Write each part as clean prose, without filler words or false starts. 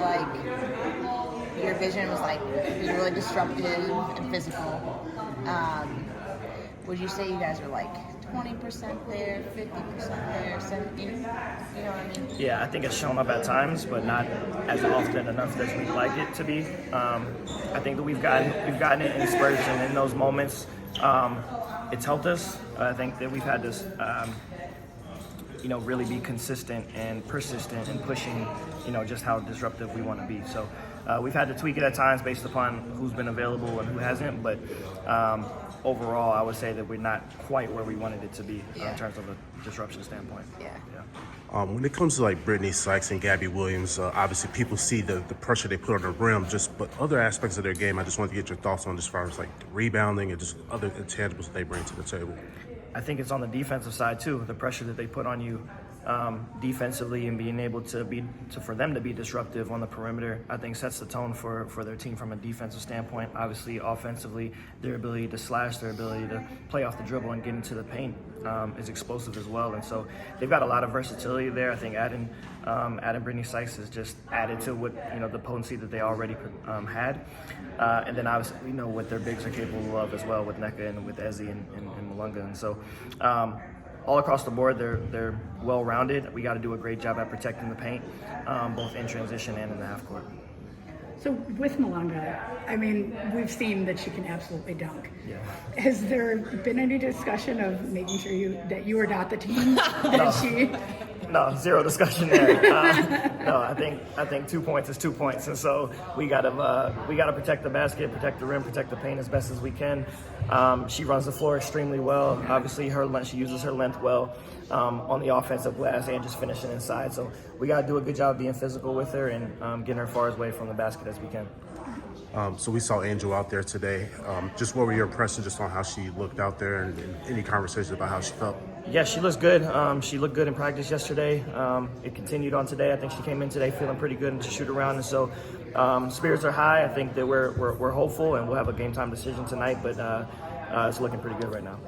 feel like your vision was like be really disruptive and physical. Would you say you guys were like 20% there, 50% there, 70%? You know what I mean? Yeah, I think it's shown up at times, but not as often enough as we'd like it to be. I think that we've gotten it in spurts, and in those moments, it's helped us. I think that we've had this, really be consistent and persistent in pushing, just how disruptive we want to be. So we've had to tweak it at times based upon who's been available and who hasn't, but overall, I would say that we're not quite where we wanted it to be in terms of a disruption standpoint. Yeah. When it comes to like Brittany Sykes and Gabby Williams, obviously people see the pressure they put on the rim, but other aspects of their game, I just wanted to get your thoughts on as far as like rebounding and just other intangibles that they bring to the table. I think it's on the defensive side too, the pressure that they put on you defensively and being able for them to be disruptive on the perimeter, I think sets the tone for their team from a defensive standpoint. Obviously, offensively, their ability to slash, their ability to play off the dribble and get into the paint is explosive as well. And so they've got a lot of versatility there. I think adding Brittany Sykes has just added to what the potency that they already had. And then obviously we know what their bigs are capable of as well with NECA and with Ezzy and Malunga. And so all across the board, they're well-rounded. We got to do a great job at protecting the paint, both in transition and in the half court. So with Malunga, I mean, we've seen that she can absolutely dunk. Yeah. Has there been any discussion of making sure that you are not the team that she? No, zero discussion there. No, I think 2 points is 2 points, and so we gotta protect the basket, protect the rim, protect the paint as best as we can. She runs the floor extremely well. Obviously, she uses her length well on the offensive glass and just finishing inside. So we gotta do a good job being physical with her and getting her far away from the basket as we can. So we saw Angel out there today. Just what were your impressions just on how she looked out there and any conversations about how she felt? Yeah, she looks good. She looked good in practice yesterday. It continued on today. I think she came in today feeling pretty good to shoot around, and so spirits are high. I think that we're hopeful, and we'll have a game time decision tonight. But it's looking pretty good right now.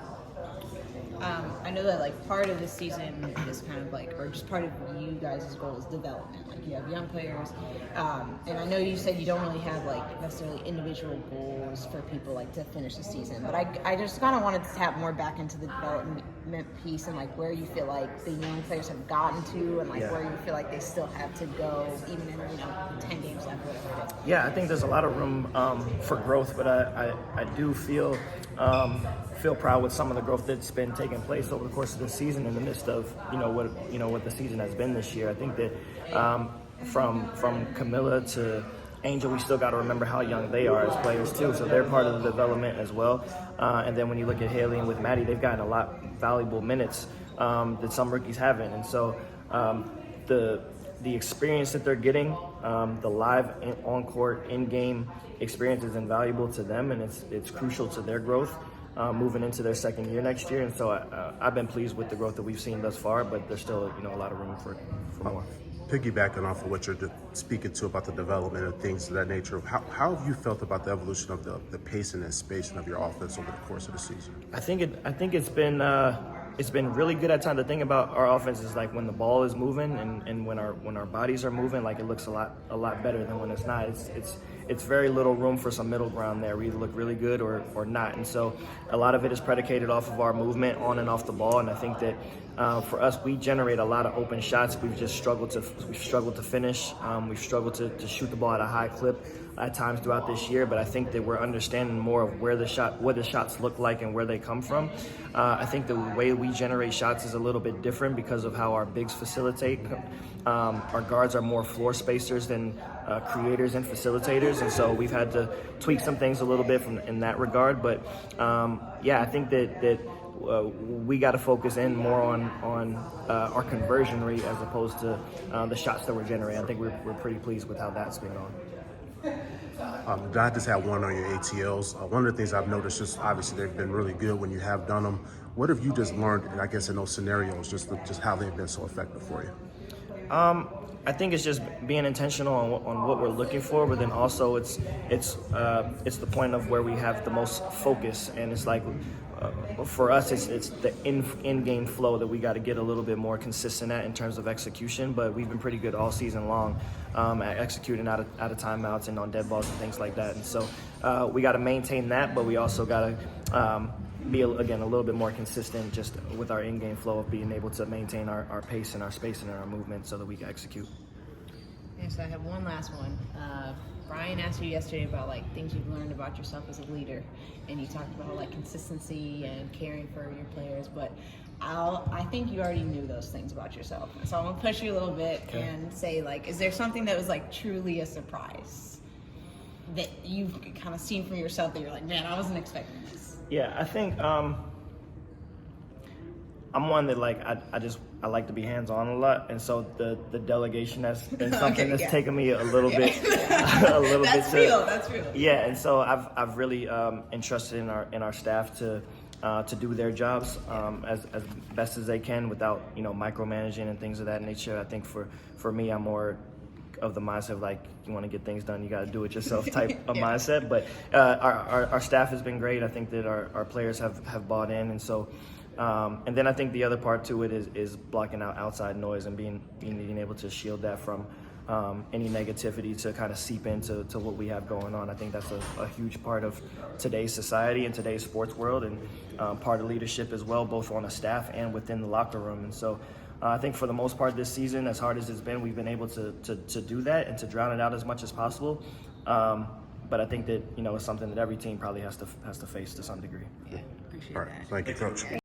I know that like part of this season is kind of like, or just part of you guys' goal is development. Like you have young players, and I know you said you don't really have like necessarily individual goals for people like to finish the season. But I just kind of wanted to tap more back into the development piece and like where you feel like the young players have gotten to, and like where you feel like they still have to go, even in 10 games left, whatever it is. Yeah, I think there's a lot of room for growth, but I do feel proud with some of the growth that's been taking place over the course of this season in the midst of what the season has been this year. I think that from Camilla to Angel, we still got to remember how young they are as players too, so they're part of the development as well. And then when you look at Haley and with Maddie, they've gotten a lot valuable minutes that some rookies haven't, and so the experience that they're getting, the live on-court, in-game experience is invaluable to them, and it's crucial to their growth moving into their second year next year. And so I've been pleased with the growth that we've seen thus far, but there's still a lot of room for more. Piggybacking off of what you're speaking to about the development and things of that nature, how have you felt about the evolution of the pacing and spacing of your offense over the course of the season? I think it's been really good at times. The thing about our offense is like when the ball is moving and when our bodies are moving, like it looks a lot better than when it's not. It's very little room for some middle ground there. We either look really good or not, and so a lot of it is predicated off of our movement on and off the ball. And I think that for us, we generate a lot of open shots. We've struggled to finish. We've struggled to shoot the ball at a high clip at times throughout this year, but I think that we're understanding more of what the shots look like and where they come from. I think the way we generate shots is a little bit different because of how our bigs facilitate. Our guards are more floor spacers than creators and facilitators, and so we've had to tweak some things a little bit in that regard. But I think that we got to focus in more on our conversion rate as opposed to the shots that we're generating. I think we're pretty pleased with how that's going on. I just had one on your ATLs. One of the things I've noticed, just obviously they've been really good when you have done them. What have you just learned, I guess, in those scenarios, just how they've been so effective for you? I think it's just being intentional on what we're looking for, but then also it's the point of where we have the most focus, and it's like for us, it's the in-game flow that we got to get a little bit more consistent at in terms of execution. But we've been pretty good all season long at executing out of timeouts and on dead balls and things like that. And so we got to maintain that, but we also got to be, again, a little bit more consistent just with our in-game flow of being able to maintain our pace and our spacing and our movement so that we can execute. Okay, so I have one last one. Brian asked you yesterday about like things you've learned about yourself as a leader, and you talked about like consistency and caring for your players. But I think you already knew those things about yourself, so I'm gonna push you a little bit and say like, is there something that was like truly a surprise that you've kind of seen from yourself that you're like, man, I wasn't expecting this? Yeah, I think I'm one that like I like to be hands-on a lot, and so the delegation has been something that's taken me a little bit, a little that's bit. That's real. Yeah, and so I've really entrusted in our staff to do their jobs as best as they can without micromanaging and things of that nature. I think for me, I'm more of the mindset of like, you want to get things done, you got to do it yourself type of mindset. But our staff has been great. I think that our players have bought in, and so. And then I think the other part to it is blocking out outside noise and being able to shield that from any negativity to kind of seep into what we have going on. I think that's a huge part of today's society and today's sports world, and part of leadership as well, both on the staff and within the locker room. And so I think for the most part this season, as hard as it's been, we've been able to do that and to drown it out as much as possible. But I think that it's something that every team probably has to face to some degree. Yeah, appreciate All right, that. thank you, Coach.